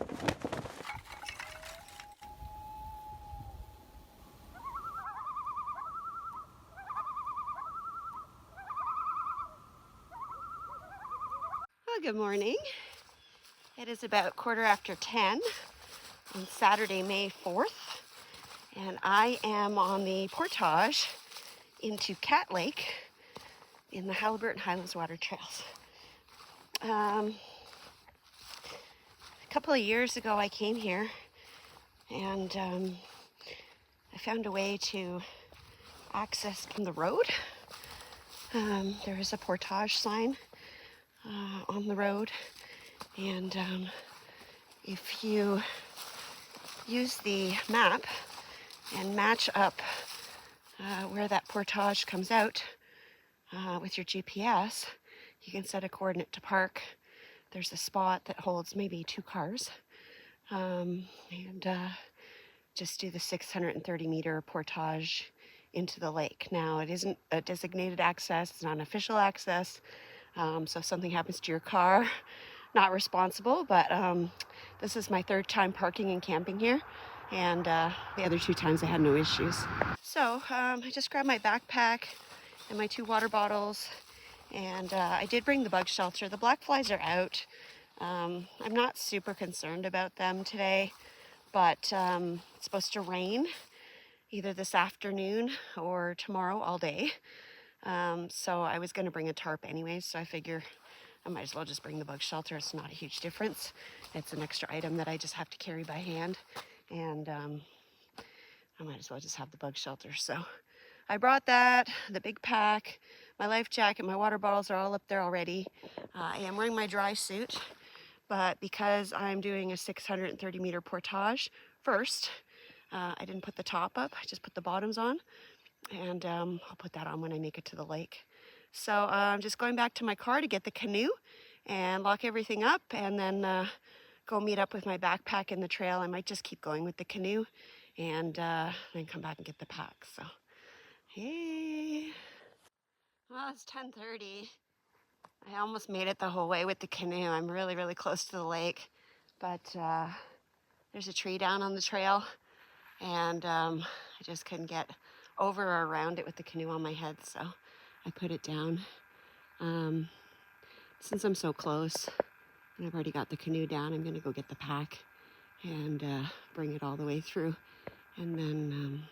Well, good morning. It is about 10:15 on Saturday, May 4th, and I am on the portage into Cat Lake in the Haliburton Highlands Water Trails. A couple of years ago I came here and I found a way to access from the road. There is a portage sign on the road, and if you use the map and match up where that portage comes out with your GPS, you can set a coordinate to park. There's a spot that holds maybe 2 cars, and just do the 630 meter portage into the lake. Now, it isn't a designated access, it's not an official access, so if something happens to your car, not responsible, but this is my 3rd time parking and camping here, and the other 2 times I had no issues. So I just grabbed my backpack and my 2 water bottles, and I did bring the bug shelter. The black flies are out. I'm not super concerned about them today, but it's supposed to rain either this afternoon or tomorrow all day. So I was going to bring a tarp anyways, so I figure I might as well just bring the bug shelter. It's not a huge difference. It's an extra item that I just have to carry by hand, and I might as well just have the bug shelter. So I brought that, the big pack, my life jacket, my water bottles are all up there already. I am wearing my dry suit, but because I'm doing a 630 meter portage first, I didn't put the top up, I just put the bottoms on, and I'll put that on when I make it to the lake. So I'm just going back to my car to get the canoe and lock everything up, and then go meet up with my backpack in the trail. I might just keep going with the canoe and then come back and get the pack. So, hey. Well, it's 10:30. I almost made it the whole way with the canoe. I'm really, really close to the lake, but there's a tree down on the trail, and I just couldn't get over or around it with the canoe on my head, so I put it down. Since I'm so close and I've already got the canoe down, I'm going to go get the pack and bring it all the way through, and then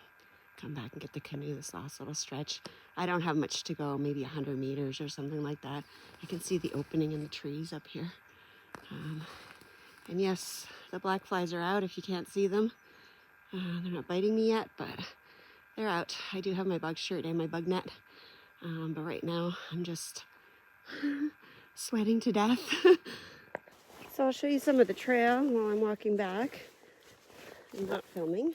come back and get the canoe this last little stretch. I don't have much to go, maybe 100 meters or something like that. I can see the opening in the trees up here. And yes, the black flies are out if you can't see them. They're not biting me yet, but they're out. I do have my bug shirt and my bug net, but right now I'm just sweating to death. So I'll show you some of the trail while I'm walking back. I'm not filming.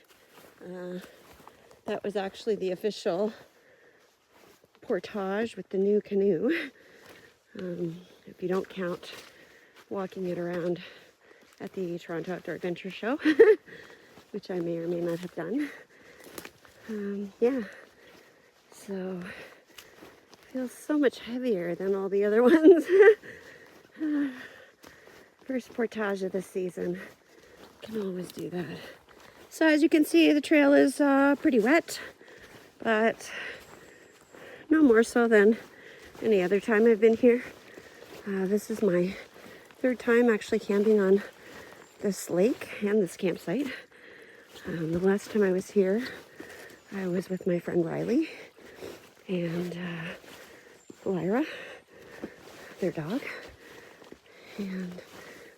That was actually the official portage with the new canoe. If you don't count walking it around at the Toronto Outdoor Adventure Show, which I may or may not have done. Yeah, so it feels so much heavier than all the other ones. First portage of the season. Can always do that. So as you can see, the trail is pretty wet, but no more so than any other time I've been here. This is my 3rd time actually camping on this lake and this campsite. The last time I was here, I was with my friend Riley and Lyra, their dog. And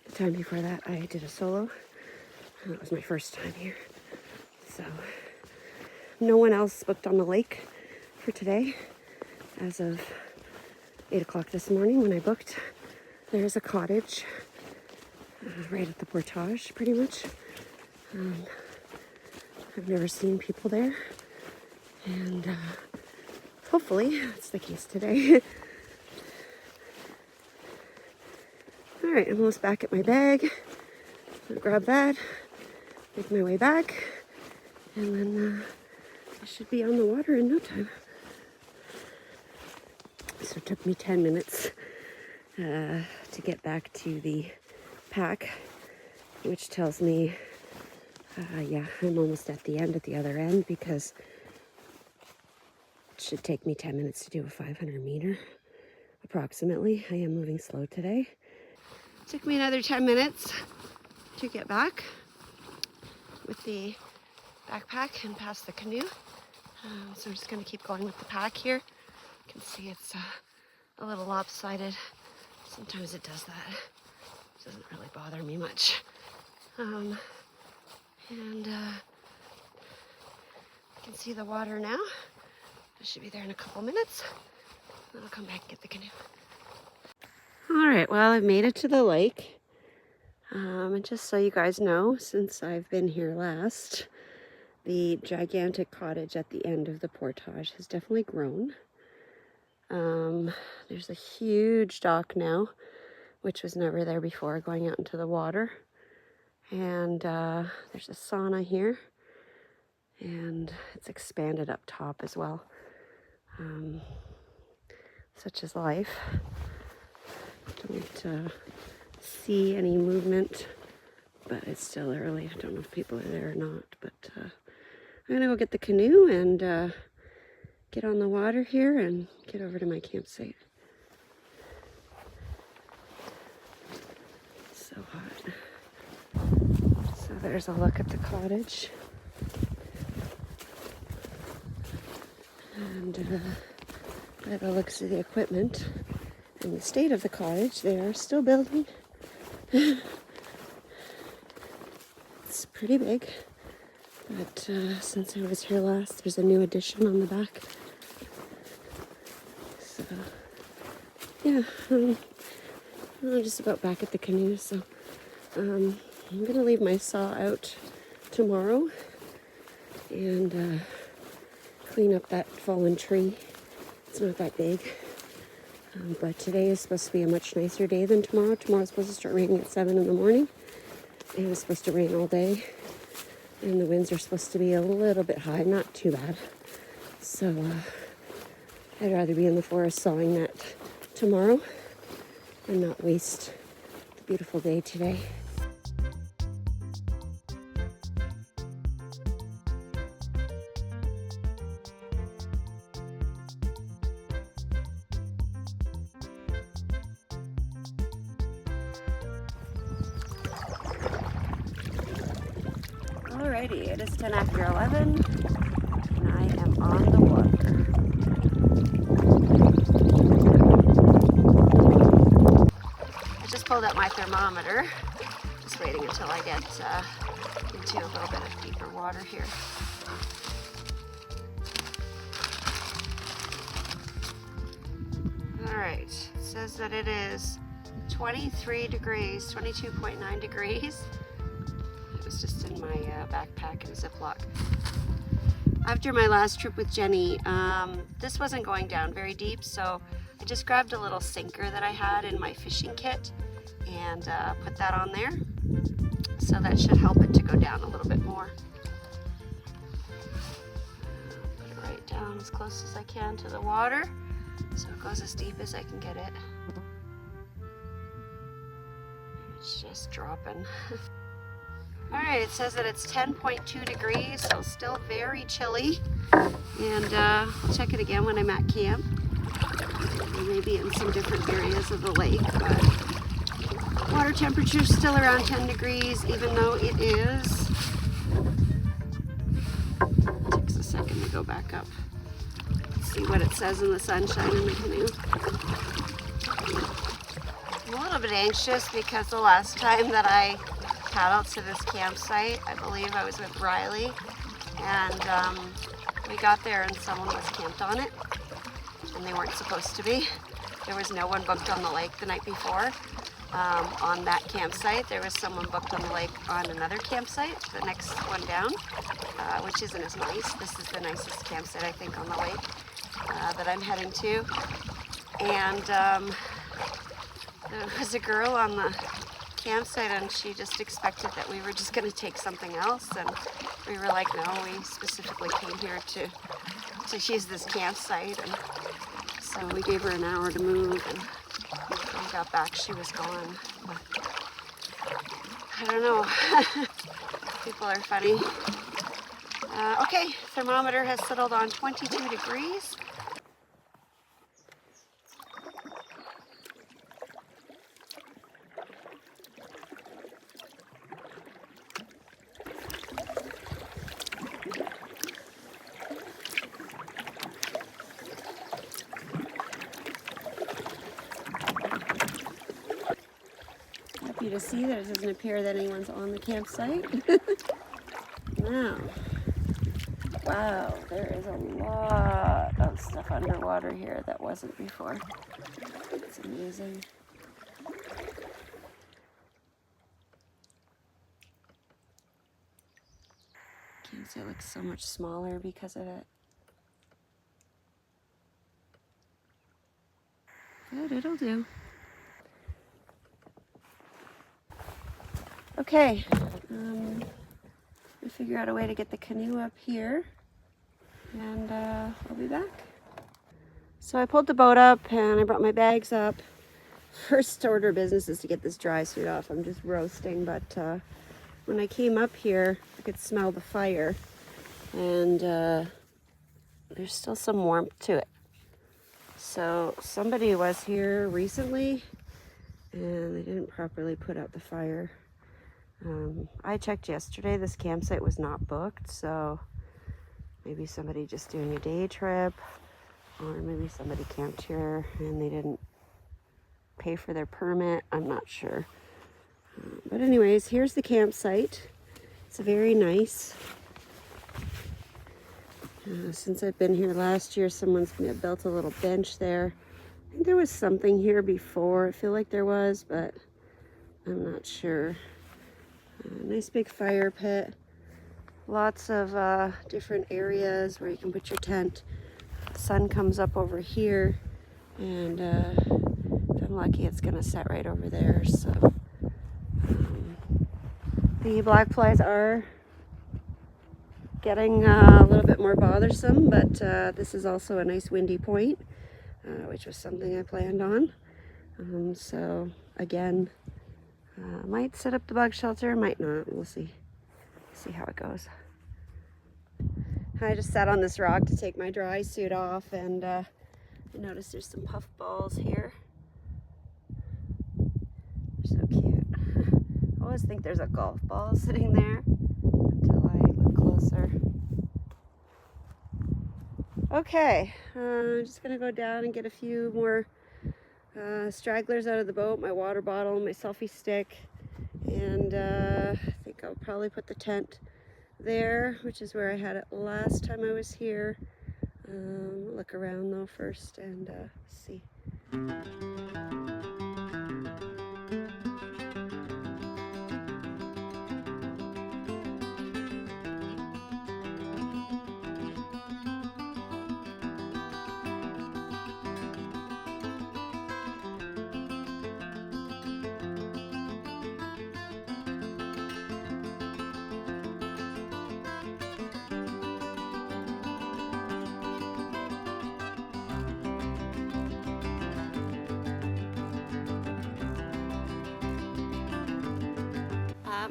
the time before that, I did a solo. That was my first time here. So, no one else booked on the lake for today. As of 8 o'clock this morning when I booked, there's a cottage right at the portage, pretty much. I've never seen people there, and hopefully that's the case today. All right, I'm almost back at my bag. I'll grab that, make my way back, and then I should be on the water in no time. So it took me 10 minutes to get back to the pack which tells me, yeah, I'm almost at the end at the other end, because it should take me 10 minutes to do a 500 meter, approximately. I am moving slow today. It took me another 10 minutes to get back with the backpack and past the canoe. So I'm just going to keep going with the pack here. You can see it's a little lopsided. Sometimes it does that. It doesn't really bother me much. You can see the water now. I should be there in a couple minutes. Then I'll come back and get the canoe. All right, well, I've made it to the lake. And just so you guys know, since I've been here last, the gigantic cottage at the end of the portage has definitely grown. There's a huge dock now, which was never there before, going out into the water. And there's a sauna here, and it's expanded up top as well. Such is life. Don't see any movement, but it's still early. I don't know if people are there or not, but I'm gonna go get the canoe and get on the water here and get over to my campsite. It's so hot. So there's a look at the cottage. And by the looks of the equipment and the state of the cottage, they are still building. It's pretty big, but since I was here last, there's a new addition on the back. So, yeah, I'm just about back at the canoe, so I'm going to leave my saw out tomorrow and clean up that fallen tree. It's not that big. But today is supposed to be a much nicer day than tomorrow. Tomorrow's supposed to start raining at 7 in the morning. And it's supposed to rain all day. And the winds are supposed to be a little bit high, not too bad. So I'd rather be in the forest sawing that tomorrow and not waste the beautiful day today. Alrighty, it is 10 after 11, and I am on the water. I just pulled out my thermometer, just waiting until I get into a little bit of deeper water here. Alright, it says that it is 23 degrees, 22.9 degrees. It was just in my backpack and Ziploc. After my last trip with Jenny, this wasn't going down very deep, so I just grabbed a little sinker that I had in my fishing kit and put that on there. So that should help it to go down a little bit more. Put it right down as close as I can to the water, so it goes as deep as I can get it. It's just dropping. Alright, it says that it's 10.2 degrees, so still very chilly. And I'll check it again when I'm at camp. Maybe in some different areas of the lake, but water temperature is still around 10 degrees, even though it is. It takes a second to go back up. Let's see what it says in the sunshine in the canoe. I'm a little bit anxious because the last time that I paddled to this campsite, I believe I was with Riley, and we got there and someone was camped on it, and they weren't supposed to be. There was no one booked on the lake the night before. On that campsite, there was someone booked on the lake on another campsite, the next one down, which isn't as nice. This is the nicest campsite, I think, on the lake that I'm heading to. And there was a girl on the campsite, and she just expected that we were just going to take something else, and we were like, no, we specifically came here to use this campsite. And so we gave her an hour to move, and when we got back, she was gone. But I don't know. People are funny. Okay, thermometer has settled on 22 degrees. Happy to see that it doesn't appear that anyone's on the campsite. Now, wow, there is a lot of stuff underwater here that wasn't before. It's amazing. Campsite looks so much smaller because of it. Good, it'll do. Okay, we figure out a way to get the canoe up here, and I'll be back. So I pulled the boat up and I brought my bags up. First order of business is to get this dry suit off. I'm just roasting, but when I came up here, I could smell the fire, and there's still some warmth to it. So somebody was here recently and they didn't properly put out the fire. I checked yesterday, this campsite was not booked, so maybe somebody just doing a day trip, or maybe somebody camped here and they didn't pay for their permit. I'm not sure. But anyways, here's the campsite. It's very nice. Since I've been here last year, someone's built a little bench there. I think there was something here before. I feel like there was, but I'm not sure. Nice big fire pit. Lots of different areas where you can put your tent. The sun comes up over here, and if I'm lucky, it's gonna set right over there. So the black flies are getting a little bit more bothersome, but this is also a nice windy point, which was something I planned on. So again, might set up the bug shelter, might not. We'll see how it goes. I just sat on this rock to take my dry suit off, and I noticed there's some puff balls here. They're so cute. I always think there's a golf ball sitting there until I look closer. Okay, I'm just gonna go down and get a few more stragglers out of the boat, my water bottle, my selfie stick, and I think I'll probably put the tent there, which is where I had it last time I was here. Look around though first and see.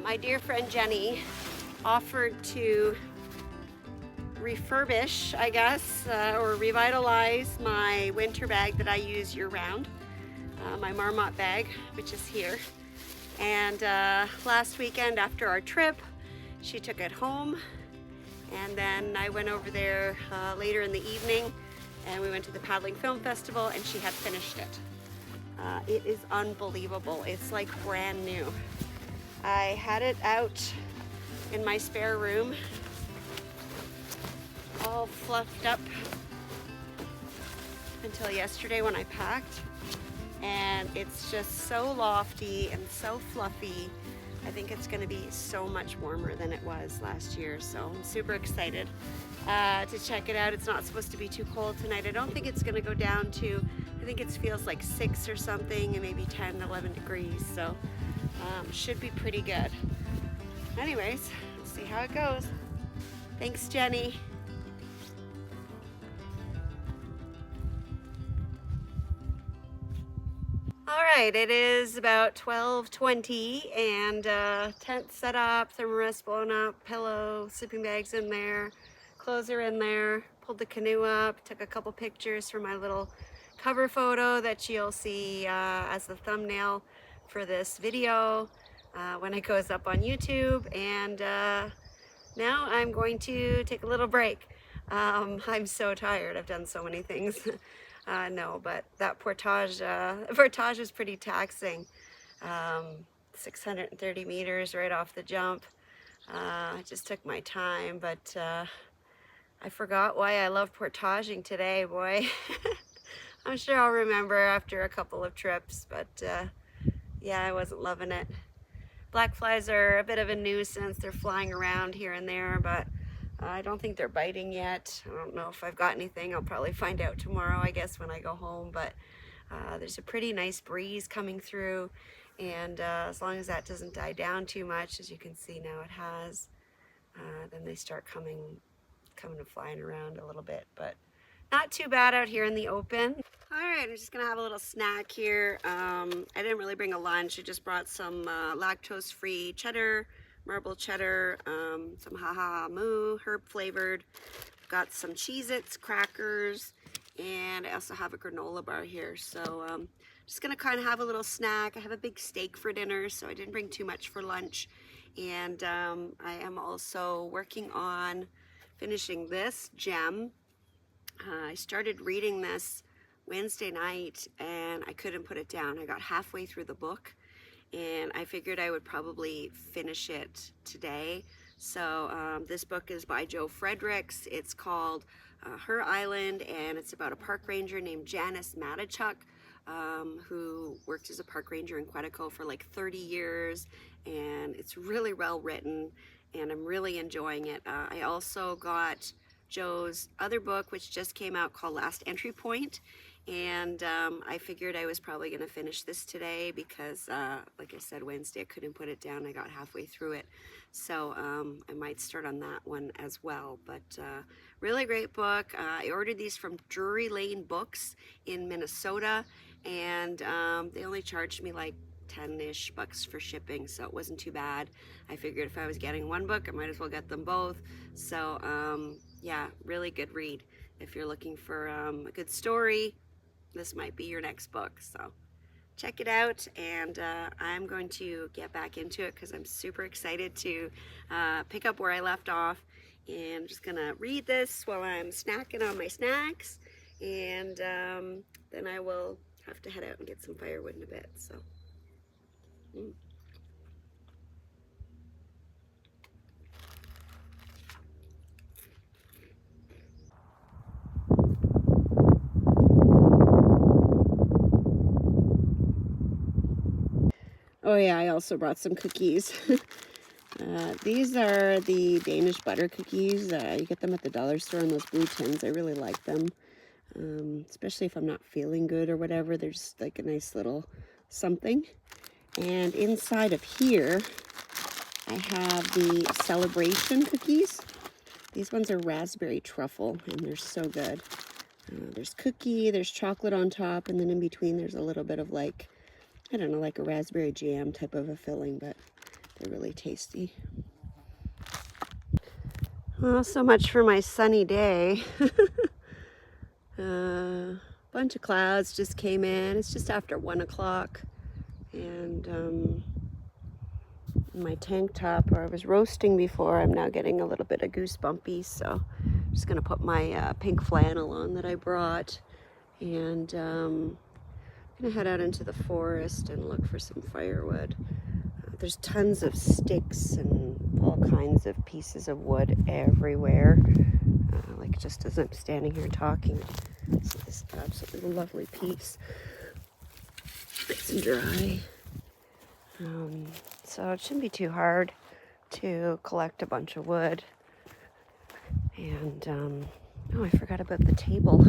My dear friend Jenny offered to refurbish, I guess, or revitalize my winter bag that I use year-round, my Marmot bag, which is here. And last weekend after our trip, she took it home, and then I went over there later in the evening, and we went to the Paddling Film Festival, and she had finished it. It is unbelievable. It's like brand new. I had it out in my spare room, all fluffed up until yesterday when I packed, and it's just so lofty and so fluffy. I think it's going to be so much warmer than it was last year, so I'm super excited to check it out. It's not supposed to be too cold tonight. I don't think it's going to go down to, I think it feels like 6 or something, and maybe 10, 11 degrees, so should be pretty good. Anyways, let's see how it goes. Thanks, Jenny. All right, it is about 12:20 and tent set up, thermos blown up, pillow, sleeping bags in there, clothes are in there, pulled the canoe up, took a couple pictures for my little cover photo that you'll see as the thumbnail for this video when it goes up on YouTube. And now I'm going to take a little break. I'm so tired. I've done so many things. No, but that portage is pretty taxing. 630 meters right off the jump. I just took my time, but I forgot why I love portaging today, boy. I'm sure I'll remember after a couple of trips, but yeah, I wasn't loving it. Black flies are a bit of a nuisance. They're flying around here and there, but I don't think they're biting yet. I don't know if I've got anything. I'll probably find out tomorrow, I guess, when I go home. But there's a pretty nice breeze coming through, and as long as that doesn't die down too much, as you can see now it has, then they start coming and flying around a little bit. But not too bad out here in the open. All right, I'm just gonna have a little snack here. I didn't really bring a lunch. I just brought some lactose-free cheddar, marble cheddar, some moo, herb flavored. Got some Cheez-Its, crackers, and I also have a granola bar here. So just gonna kind of have a little snack. I have a big steak for dinner, so I didn't bring too much for lunch. And I am also working on finishing this gem. I started reading this Wednesday night and I couldn't put it down. I got halfway through the book and I figured I would probably finish it today. So this book is by Joe Fredericks. It's called Her Island, and it's about a park ranger named Janice Matichuk, who worked as a park ranger in Quetico for like 30 years, and it's really well written and I'm really enjoying it. I also got Joe's other book, which just came out, called Last Entry Point, and I figured I was probably going to finish this today because like I said, Wednesday I couldn't put it down. I got halfway through it, so I might start on that one as well. But really great book. I ordered these from Drury Lane Books in Minnesota, and they only charged me like 10-ish bucks for shipping, so it wasn't too bad. I figured if I was getting one book, I might as well get them both. So yeah, really good read. If you're looking for a good story, this might be your next book. So check it out, and I'm going to get back into it because I'm super excited to pick up where I left off. And I'm just gonna read this while I'm snacking on my snacks, and then I will have to head out and get some firewood in a bit. So. Oh yeah, I also brought some cookies. These are the Danish butter cookies. You get them at the dollar store in those blue tins. I really like them, especially if I'm not feeling good or whatever. They're just like a nice little something. And inside of here, I have the Celebration cookies. These ones are raspberry truffle, and they're so good. There's cookie, there's chocolate on top, and then in between there's a little bit of like, I don't know, like a raspberry jam type of a filling, but they're really tasty. Well, so much for my sunny day. Bunch of clouds just came in. It's just after 1 o'clock, and my tank top, where I was roasting before, I'm now getting a little bit of goosebumpy, so I'm just gonna put my pink flannel on that I brought, and I'm gonna head out into the forest and look for some firewood. There's tons of sticks and all kinds of pieces of wood everywhere. Like just as I'm standing here talking, it's this absolutely lovely piece. Nice and dry. So it shouldn't be too hard to collect a bunch of wood. And oh, I forgot about the table.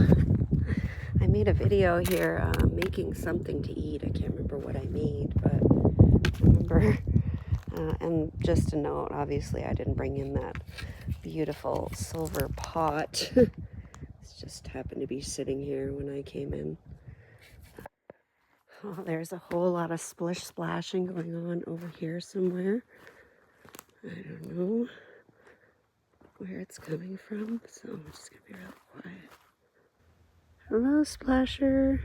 I made a video here making something to eat. I can't remember what I made, but I remember. And just a note, obviously I didn't bring in that beautiful silver pot. It just happened to be sitting here when I came in. Oh, there's a whole lot of splish splashing going on over here somewhere. I don't know where it's coming from, so I'm just gonna be real quiet. Hello, Splasher.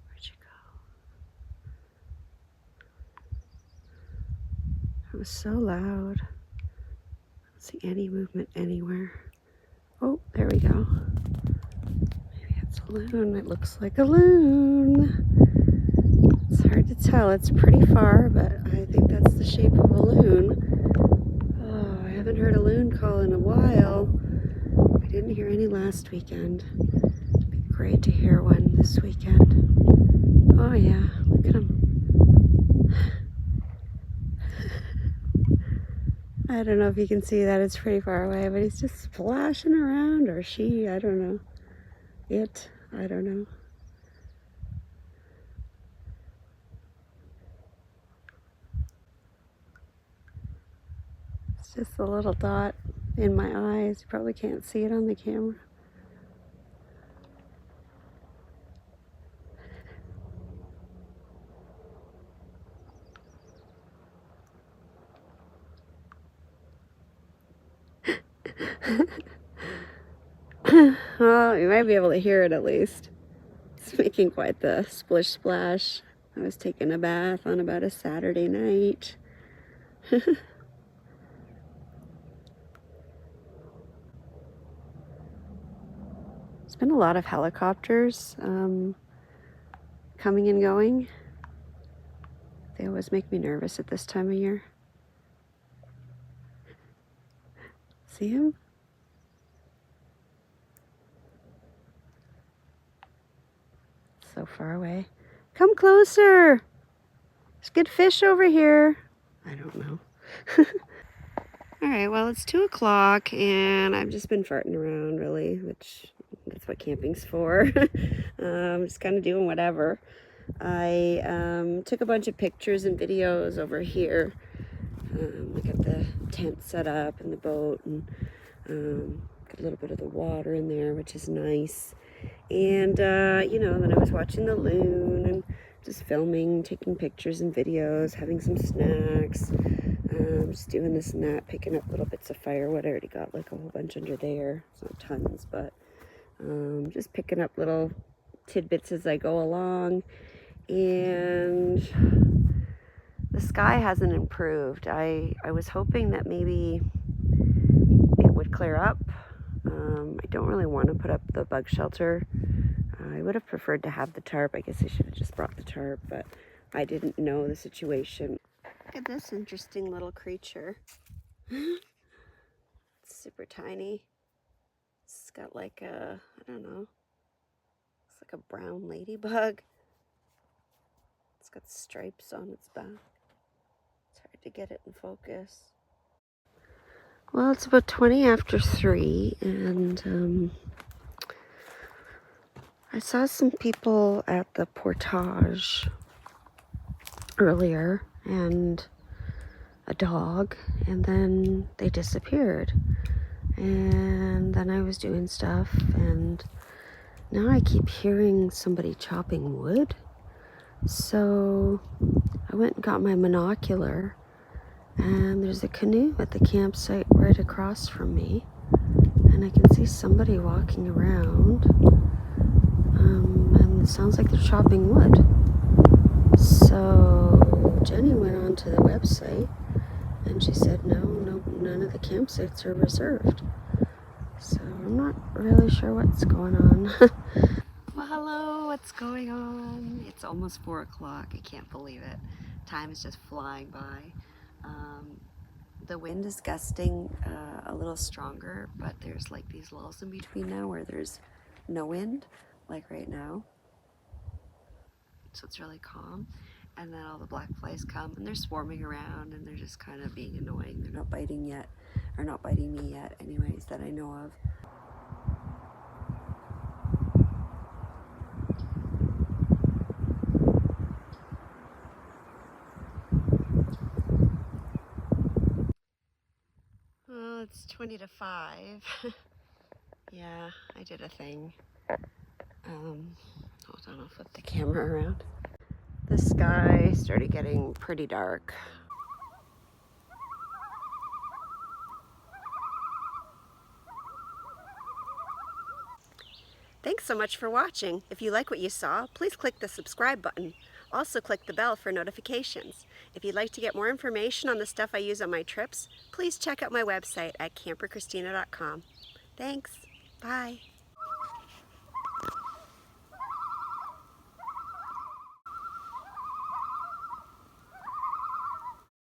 Where'd you go? That was so loud. I don't see any movement anywhere. Oh, there we go. Maybe it's a loon. It looks like a loon. It's hard to tell. It's pretty far, but I think that's the shape of a loon. Oh, I haven't heard a loon call in a while. I didn't hear any last weekend. It'd be great to hear one this weekend. Oh yeah, look at him. I don't know if you can see that, it's pretty far away, but he's just splashing around, or she, I don't know. It, I don't know. It's just a little dot in my eyes. You probably can't see it on the camera. Well, you might be able to hear it at least. It's making quite the splish splash. I was taking a bath on about a Saturday night. There's been a lot of helicopters coming and going. They always make me nervous at this time of year. See him? So far away. Come closer. There's good fish over here. I don't know. All right, well, it's 2 o'clock and I've just been farting around, really, which that's what camping's for. Just kind of doing whatever. I took a bunch of pictures and videos over here. I got the tent set up and the boat, and got a little bit of the water in there, which is nice. And, you know, then I was watching the loon and just filming, taking pictures and videos, having some snacks, just doing this and that, picking up little bits of firewood. I already got like a whole bunch under there. It's not tons, but just picking up little tidbits as I go along. And the sky hasn't improved. I was hoping that maybe it would clear up. I don't really want to put up the bug shelter. I would have preferred to have the tarp. I guess I should have just brought the tarp, but I didn't know the situation. Look at this interesting little creature. It's super tiny. It's got like a, I don't know, it's like a brown ladybug. It's got stripes on its back. It's hard to get it in focus. Well, it's about 20 after 3, and I saw some people at the portage earlier, and a dog, and then they disappeared. And then I was doing stuff, and now I keep hearing somebody chopping wood. So I went and got my monocular, and there's a canoe at the campsite right across from me, and I can see somebody walking around, and it sounds like they're chopping wood. So Jenny went on to the website and she said none of the campsites are reserved. So I'm not really sure what's going on. Well, hello, what's going on? It's almost 4 o'clock. I can't believe it. Time is just flying by. The wind is gusting a little stronger, but there's like these lulls in between now where there's no wind, like right now. So it's really calm. And then all the black flies come and they're swarming around and they're just kind of being annoying. They're not biting yet, or not biting me yet anyways, that I know of. Well, it's 20 to 5. Yeah, I did a thing. Hold on, I'll flip the camera around. The sky started getting pretty dark. Thanks so much for watching. If you like what you saw, please click the subscribe button. Also click the bell for notifications. If you'd like to get more information on the stuff I use on my trips, please check out my website at CamperChristina.com. Thanks. Bye.